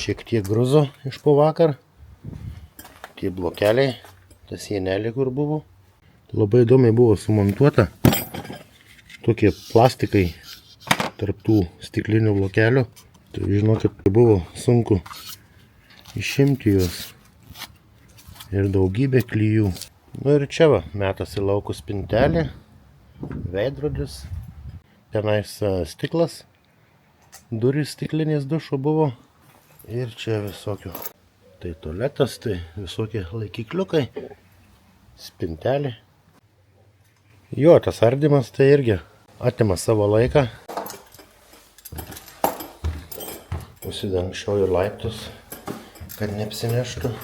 Šiek tiek gruzo iš po vakar. Tie blokeliai, ta sienelė kur buvo. Labai įdomiai buvo sumontuota. Tokie plastikai tarp tų stiklinių blokelių. Tai žinokit, buvo sunku išimti juos. Ir daugybė klijų. Nu ir čia va, metasi laukų spintelė, veidrodis. Tenais stiklas, durys stiklinės dušo buvo. Ir čia visokių. Tai tualetas, tai visokie laikikliukai, spintelė. Jo, tas ardymas tai irgi atima savo laiką. Užsidangščiau ir laiptus, kad neapsineštų.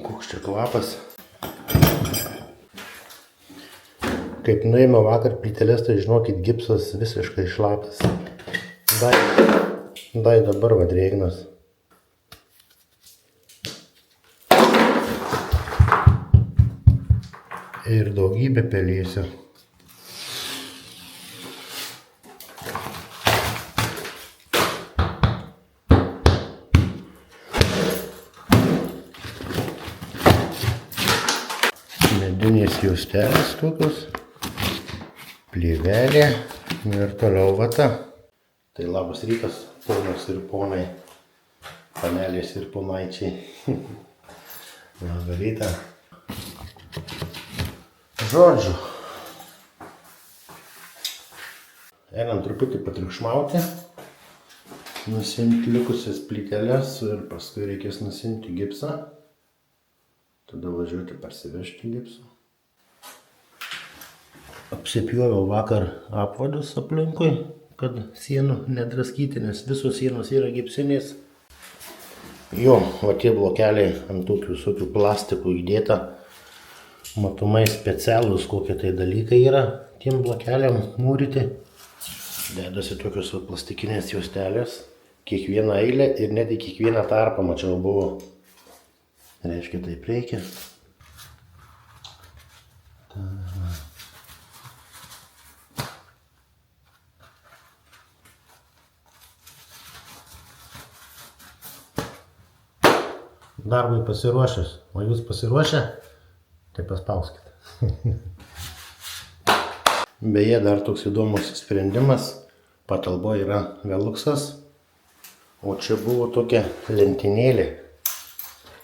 Koks čia kvapas. Kaip nuėmė vakar plyteles, tai žinokit, gipsas visiškai šlapas. Dai dabar va drėgnas. Ir daugybė pelėsių. Medinės juostelės tokios, plėvelė ir toliau vata. Tai labas rytas, ponas ir ponai, panelės ir ponaičiai. Labą rytą. Žodžiu, einam truputį patriukšmauti, nusimti likusias plyteles ir paskui reikės nusimti gipsą. Tada važiuoti parsivežti gipsą. Apsipjoviau vakar apvadus aplinkui, kad sienų nedraskyti, nes visos sienos yra gipsinės. Jo, va tie blokeliai ant tokių visokių plastikų įdėta. Matomai specialūs kokie tai dalykai yra tiem blokeliam mūryti. Dedasi tokios plastikinės juostelės. Kiekvieną eilę ir net į kiekvieną tarpą, mačiau, buvo. Reiškia, taip reikia. Darbui pasiruošęs, o jūs pasiruošę, tai paspauskite. Beje, dar toks įdomus sprendimas. Patalboje yra veluksas, o čia buvo tokia lentynėlė.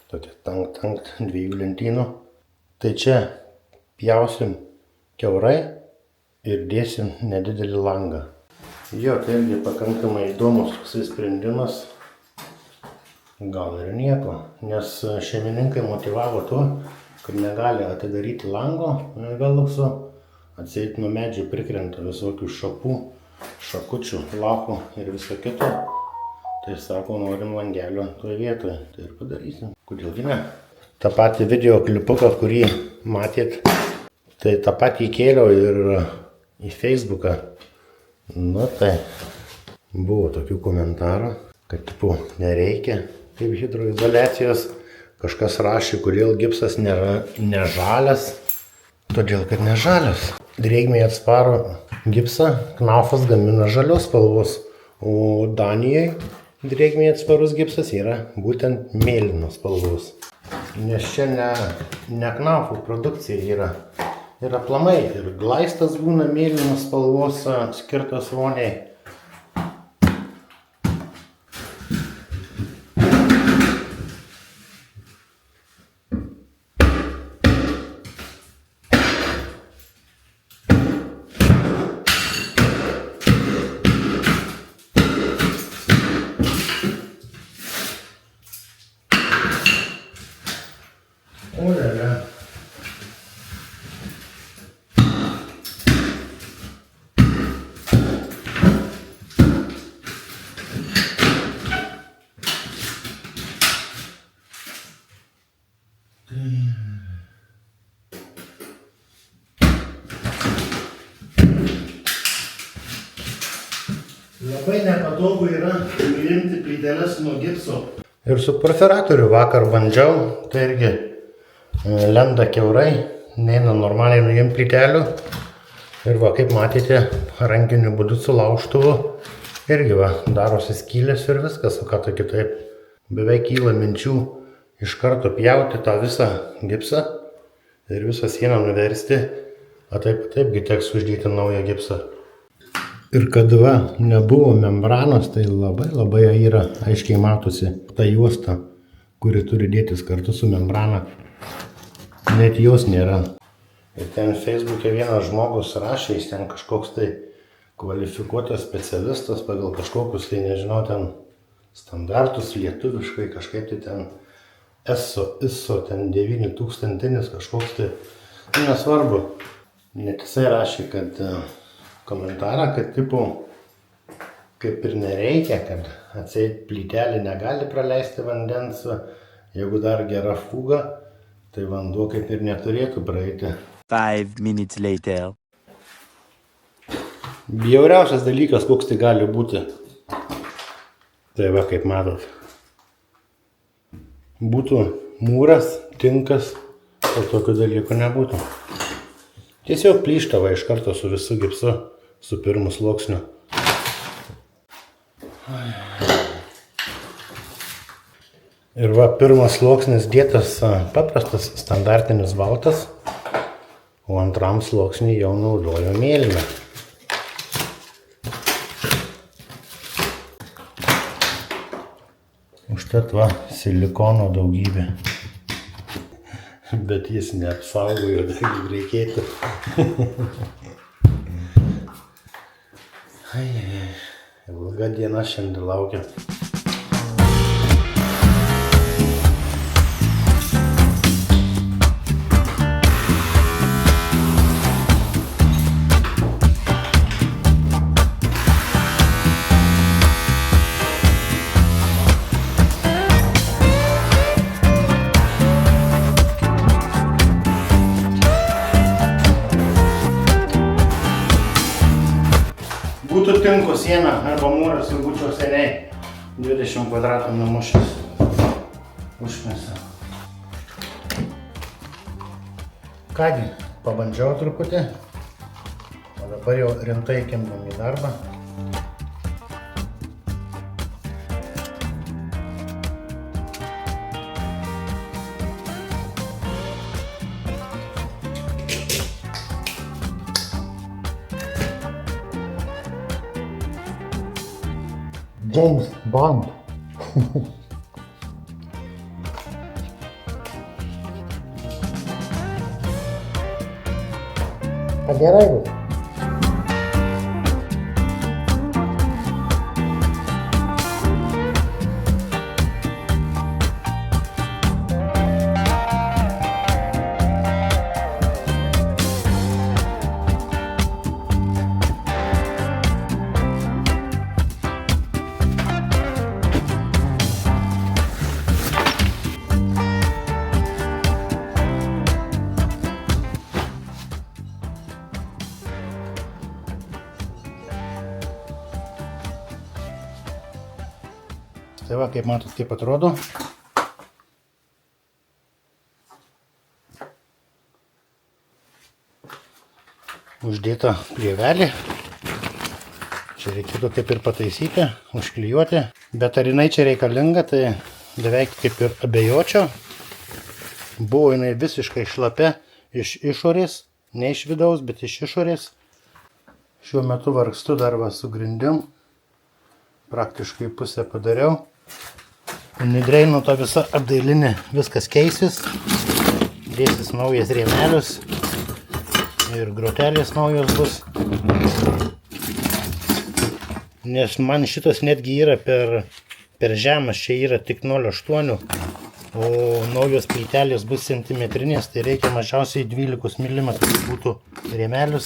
Tokia tankt dviejų lentynų. Tai čia pjausim kiaurai ir dėsim nedidelį langą. Jo, tai irgi pakankamai įdomus sprendimas. Gal ir nieko, nes šeimininkai motyvavo tuo, kad negali atidaryti lango velukso, atseit nuo medžių prikrenta visokių šapų, šakučių, lapų ir viso kito. Tai sako, norim langelio toje vietoje, tai ir padarysim. Kodėl ne? Ta patį video klipuką, kurį matėt, tai tą patį kėliau ir į Facebooką. Nu tai buvo tokių komentarų, kad tipo nereikia kaip hidroizoliacijos. Kažkas rašė, kodėl gipsas nėra nežalias. Todėl, kad nežalias. Drėgmei atsparo gipsą Knaufas gamina žalios spalvos, o Danijoje drėgmei atsparus gipsas yra būtent mėlynos spalvos. Nes čia ne Knaufų produkcija yra. Ir aplamai ir glaistas būna mėlynos spalvos skirtas voniai. Labai nepatogu yra nuimti plyteles nuo gipso. Ir su perforatoriu vakar bandžiau, tai irgi lenda kiaurai, neina normaliai nuimti plytelių. Ir va, kaip matėte, rankiniu būdu su laužtuvu irgi va, darosi skylės ir viskas, o ką tai kitaip. Beveik kyla minčių iš karto pjauti tą visą gipsą ir visą sieną nuversti, o taipgi teks uždėti naują gipsą. Ir kad va, nebuvo membranos, tai labai yra aiškiai matosi ta juosta, kuri turi dėtis kartu su membrana. Net jos nėra. Ir ten Facebook'e vienas žmogus rašė, jis ten kažkoks tai kvalifikuotas specialistas pagal kažkokius, tai nežinau, ten standartus lietuviškai, kažkaip tai ten ISO ten 9000 kažkoks tai, nesvarbu. Net jisai rašė, kad komentarą, kad tipo, kaip ir nereikia, kad atseit plytelė negali praleisti vandens, jeigu dar gera fuga, tai vanduo kaip ir neturėtų praeiti. 5 minutes later. Bjauriausias dalykas, koks tai gali būti. Tai va, kaip matot. Būtų mūras, tinkas, o tokių dalykų nebūtų. Tiesiog plyštava iš karto su visu gipsu, su pirmu sluoksniu. Ir va, pirmas sluoksnis dėtas paprastas standartinis baltas, o antram sluoksnį jau naudoju mėlyną. Užtat va, silikono daugybė. Bet jis neapsaugojo, kaip reikėtų. Ilga diena šiandien laukia. Būtų tinko siena arba mūras, jau būčiau seniai 20 kvadratų namušęs užknisa. Kągi, pabandžiau truputį, o dabar jau rimtai kembam į darbą. James Bond. Gerai bus. Tai va, kaip matot, kaip atrodo. Uždėta plėvelė. Čia reikėtų kaip ir pataisyti, užklijuoti. Bet ar jinai čia reikalinga, tai beveik kaip ir abejočiau. Buvo jinai visiškai šlapia iš išorės, ne iš vidaus, bet iš išorės. Šiuo metu vargstu dar va su grindim. Praktiškai pusę padariau. Nidreino ta visa apdailinė, viskas keisis. Dėsis naujas rėmelius. Ir grotelės naujos bus. Nes man šitas netgi yra per žemas, čia yra tik 0,8. O naujos plytelės bus centimetrinės, tai reikia mažiausiai 12 mm būtų rėmelius.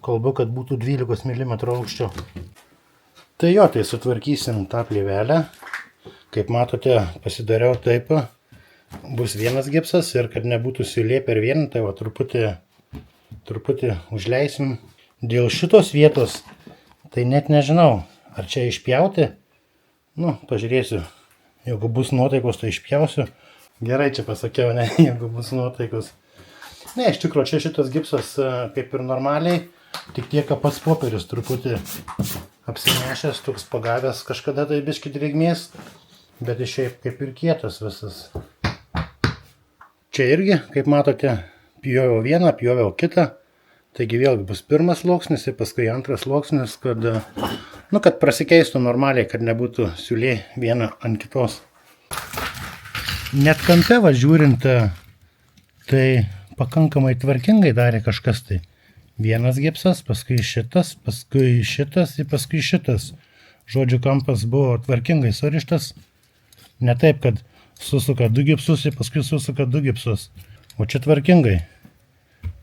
Kalbu, kad būtų 12 mm aukščio. Tai jo, tai sutvarkysim tą plėvelę. Kaip matote, pasidariau taip, bus vienas gipsas ir kad nebūtų siūlė per vieną, tai va truputį užleisim. Dėl šitos vietos, tai net nežinau, Ar čia išpjauti? Nu, pažiūrėsiu. Jeigu bus nuotaikos, tai išpjausiu. Gerai čia pasakiau, ne, jeigu bus nuotaikos. Ne, iš tikrųjų, čia šitas gipsas kaip ir normaliai, tik tiek, kad pats popierius truputį apsinešęs, toks pagavęs kažkada tai biškį drėgmės, bet šiaip kaip ir kietas visas. Čia irgi, kaip matote, pjoviau vieną, pjoviau kitą. Taigi vėlgi bus pirmas sluoksnis ir paskui antras sluoksnis, kad prasikeistų normaliai, kad nebūtų siūlė viena ant kitos. Net kampe žiūrint, tai pakankamai tvarkingai darė kažkas tai. Vienas gipsas, paskui šitas ir paskui šitas. Žodžiu, kampas buvo tvarkingai surištas. Ne taip, kad susuka 2 gipsus ir paskui susuka 2 gipsus. O čia tvarkingai.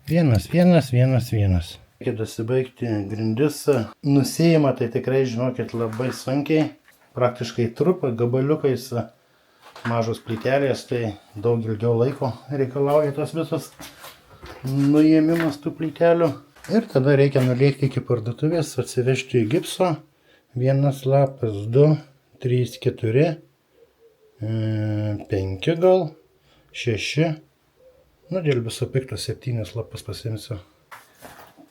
Vienas. Reikia dasibaigti grindis. Nusėjimą tai tikrai, žinokit, labai sunkiai. Praktiškai trupa gabaliukais. Mažos plytelės, tai daug ilgiau laiko reikalauja tos visos nuėmimas tų plytelių. Ir tada reikia nulėkti iki parduotuvės, atsivežti gipso. 1 lapas, 2, 3, 4, 5 gal, 6. Nu, dėl viso pikto 7 lapus pasimsiu.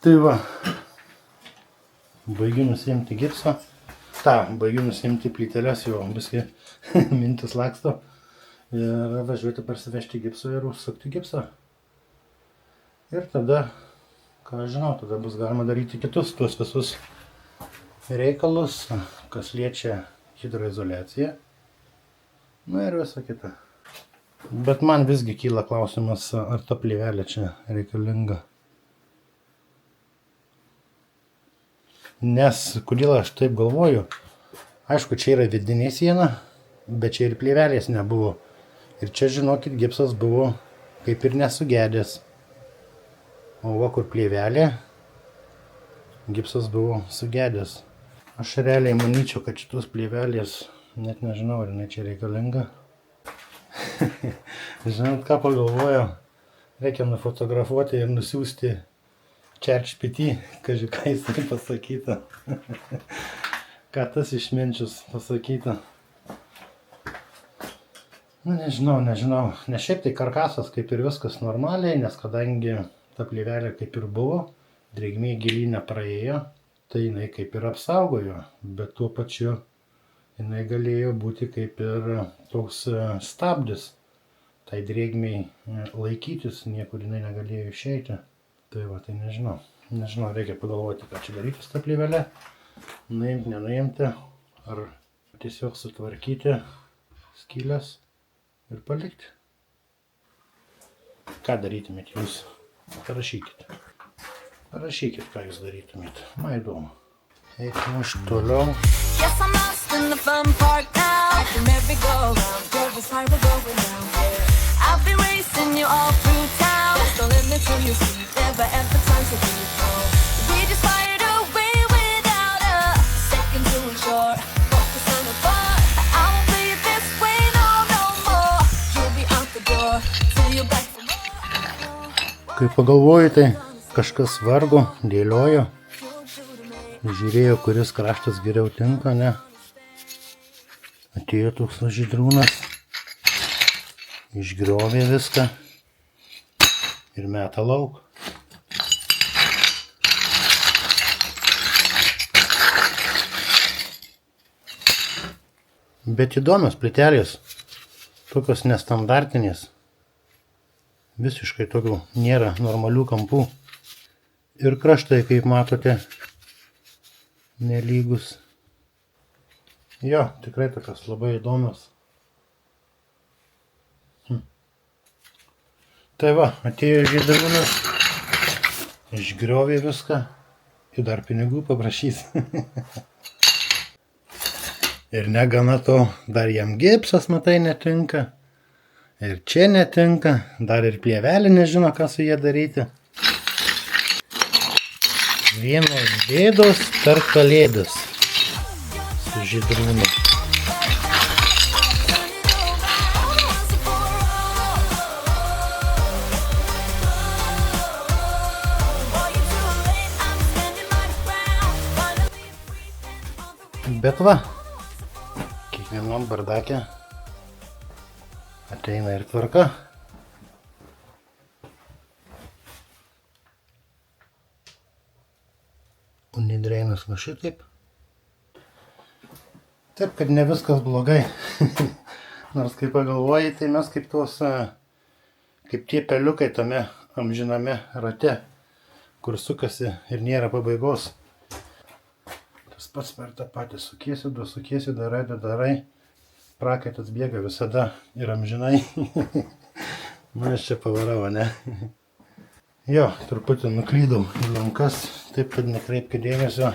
Tai va, baigiu nusiimti gipsą. Baigiu nusiimti plyteles, jau viskai mintis laksto. Ir važiuoti parsivežti gipsą ir užsukti gipsą. Ir tada, ką žinau, tada bus galima daryti kitus tuos visus reikalus, kas liečia hidroizoliaciją. Na ir visa kita. Bet man visgi kyla klausimas, ar ta plėvelė čia reikalinga. Nes, kodėl aš taip galvoju, aišku, čia yra vidinė siena, bet čia ir plėvelės nebuvo. Ir čia, žinokit, gipsas buvo kaip ir nesugedęs. O va, kur plėvelė, gipsas buvo sugedęs. Aš realiai manyčiau, kad šitos plėvelės, net nežinau, ar jinai čia reikalinga. Žinot, ką pagalvojau, reikia nufotografuoti ir nusiųsti ChatGPT, kažkai ką jis tai pasakyta. Ką tas išminčius pasakyta. Nu, nežinau. Nes šiaip tai karkasas kaip ir viskas normaliai, nes kadangi ta plėvelė kaip ir buvo, drėgmė giliai nepraėjo, tai jinai kaip ir apsaugojo, bet tuo pačiu jinai galėjo būti kaip ir toks stabdis. Tai drėgmiai laikytis, niekur jinai negalėjo išeiti. Tai va, tai nežinau. Nežinau, reikia pagalvoti, ką čia daryti su ta plėvelė. Nuimti, nenuimti. Ar tiesiog sutvarkyti skylės ir palikti. Ką darytumėt jūs? Parašykit. Parašykit, ką jūs darytumėt. Man įdomu. Eikime aš toliau. Yes, I'm lost in the fun park now. I can never go around. You're just how we're going down. I've been racing you all through town. There's no limit to your speed. Never ever time to be home. We just fired away without a second to ensure. Focus on the bar. I won't be this way no more. You'll be out the door till you're back for more. Kai pagalvoju, tai kažkas vargo, dėliojo. Žiūrėjo, kuris kraštas geriau tinka, ne? Atėjo toks žydrūnas, išgriovė viską ir meta lauk. Bet įdomios plytelės, tokios nestandartinės, visiškai tokių nėra normalių kampų. Ir kraštai, kaip matote, nelygus. Jo, tikrai tokios labai įdomios. Tai va, atėjo žydrūnas, išgriovė viską ir dar pinigų paprašys. Ir negana to, dar jam gipsas, matai, netinka. Ir čia netinka, dar ir plėvelė nežino, ką su jie daryti. Vienos bėdos per kalėdas su žydrūnu. Bet va, kiekvienom bardakė ateina ir tvarka. Unidreinas va šitaip. Taip, kad ne viskas blogai. Nors kai pagalvoji, tai mes kaip tos, kaip tie peliukai tame amžiname rate, kur sukasi ir nėra pabaigos. Tas pats per tą patį sukiesi, darai. Prakaitas bėga visada ir amžinai. Aš čia pavarau, ne? Jo, truputį nuklydau į lankas, taip kad nekreipkite dėmesio.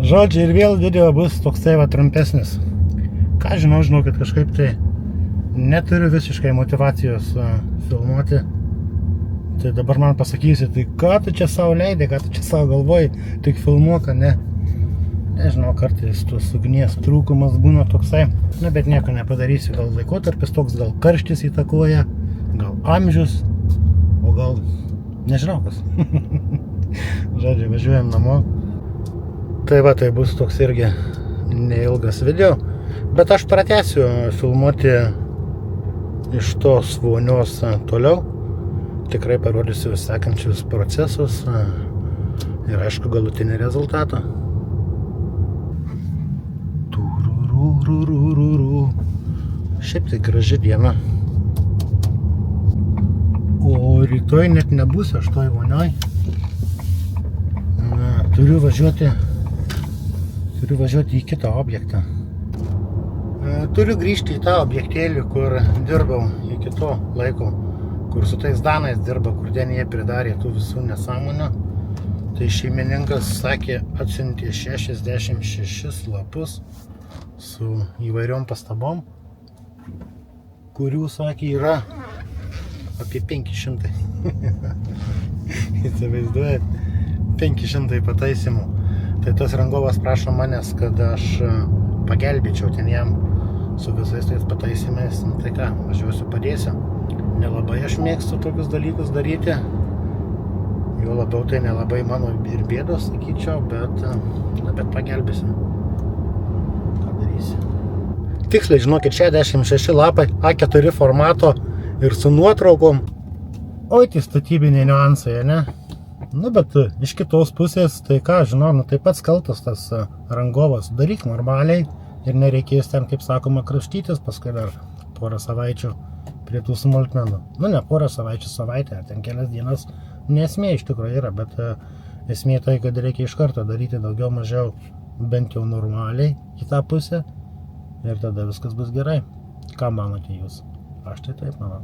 Žodžiai, ir vėl video bus toksai va trumpesnis. Ką žinau, kad kažkaip tai neturiu visiškai motyvacijos filmuoti. Tai dabar man pasakysi, tai ką tu čia savo leidai, ką tu čia savo galvoji, tik filmuoka, ne? Nežinau, kartais tos ugnies trūkumas būna toksai. Na, bet nieko nepadarysiu, gal laikotarpis toks, gal karštis įtakoja, gal amžius, o gal nežinau kas. Žodžiu, važiuojam namo. Tai va, tai bus toks irgi neilgas video, bet aš pratęsiu filmuoti iš tos vonios toliau. Tikrai parodysiu sekančius procesus ir aišku galutinį rezultatą. Šiaip tai graži diena. O rytoj net nebūsiu aš toj vonioj. Turiu važiuoti į kitą objektą. Turiu grįžti į tą objektėlį, kur dirbau iki to laiko, kur su tais danais dirba, kur ten jie pridarė tų visų nesąmonių. Tai šeimininkas sakė, atsiuntė 66 lapus su įvairiom pastabom, kurių, sakė, yra apie 500. Įsivaizduojat, 500 pataisimų. Tai tas rangovas prašo manęs, kad aš pagelbėčiau ten jam su visais tais pataisimais. Tai ką, važiuosiu, padėsiu. Nelabai aš mėgstu tokius dalykus daryti. Jo labiau tai nelabai mano ir bėdos, sakyčiau, bet pagelbėsiu. Ką darysiu? Tiksliai, žinokit, 66 lapai, A4 formato ir su nuotraukom. Oi, tai statybiniai niuansai, ne? Nu, bet iš kitos pusės, tai ką, žinau, taip pat kaltas tas rangovas. Daryk normaliai ir nereikės ten, kaip sakoma, krapštytis paskui dar porą savaičių prie tų smulkmenų. Nu, ne porą savaičių, savaitę, ar ten kelias dienas. Nesmė iš tikrųjų yra, bet esmė tai, kad reikia iš karto daryti daugiau mažiau bent jau normaliai į tą pusę ir tada viskas bus gerai. Ką manote jūs? Aš tai taip manau.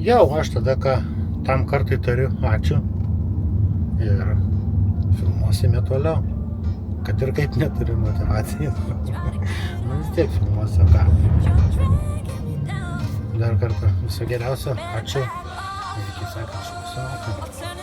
Jau, aš tada ką tam kartai tariu ačiū ir filmuosime toliau. Kad ir kaip neturiu motyvacijos. Nu, vis tiek filmuosiu, ką. Dar kartą viso geriausio, ačiū ir iki sekančių.